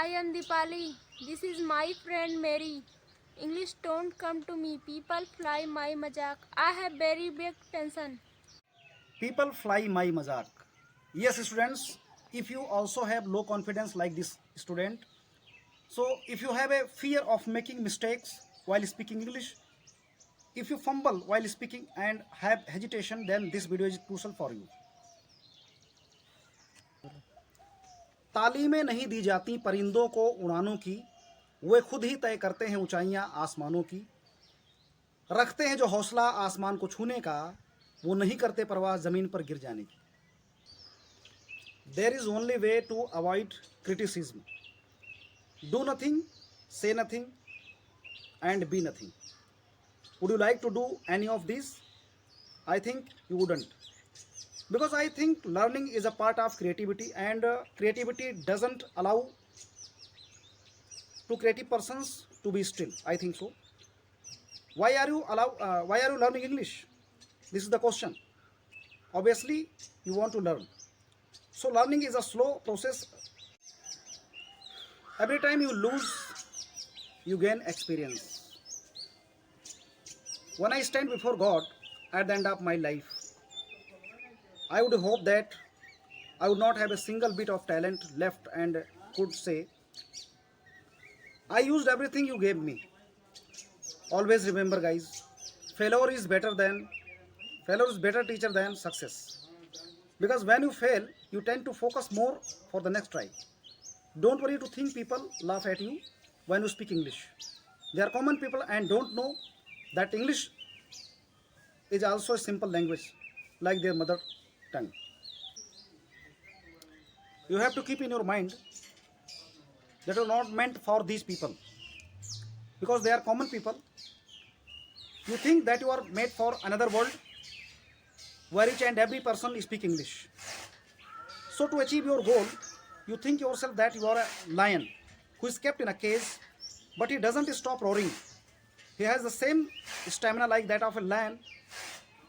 I am Dipali. This is my friend Mary. English don't come to me. People fly my majak. I have very big tension. People fly my mazak. Yes, students, if you also have low confidence like this student, so if you have a fear of making mistakes while speaking English, if you fumble while speaking and have hesitation, then this video is crucial for you. तालीमें नहीं दी जाती परिंदों को उड़ानों की, वे खुद ही तय करते हैं ऊंचाइयां आसमानों की। रखते हैं जो हौसला आसमान को छूने का, वो नहीं करते परवाह ज़मीन पर गिर जाने की। There is only way to avoid criticism. Do nothing, say nothing, and be nothing. Would you like to do any of these? I think you wouldn't. Because I think learning is a part of creativity, and creativity doesn't allow to creative persons to be still. I think so. Why are you learning English? This is the question. Obviously, you want to learn. So learning is a slow process. Every time you lose, you gain experience. When I stand before God at the end of my life, I would hope that I would not have a single bit of talent left and could say, I used everything you gave me. Always remember, guys, failure is better teacher than success. Because when you fail, you tend to focus more for the next try. Don't worry to think people laugh at you when you speak English. They are common people and don't know that English is also a simple language like their mother tongue. You have to keep in your mind that are not meant for these people because they are common people. You think that you are made for another world where each and every person speaks English. So to achieve your goal, you think yourself that you are a lion who is kept in a cage, but he doesn't stop roaring. He has the same stamina like that of a lion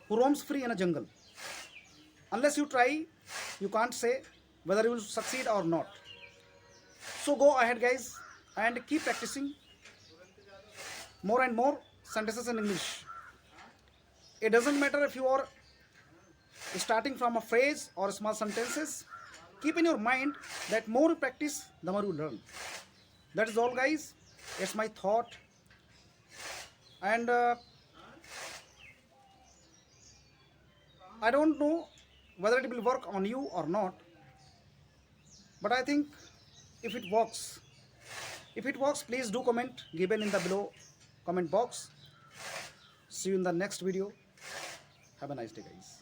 who roams free in a jungle. Unless you try, you can't say whether you will succeed or not. So go ahead, guys, and keep practicing more and more sentences in English. It doesn't matter if you are starting from a phrase or small sentences. Keep in your mind that more you practice, the more you learn. That is all, guys. It's my thought. And I don't know whether it will work on you or not. But I think if it works, please do comment given in the below comment box. See you in the next video. Have a nice day, guys.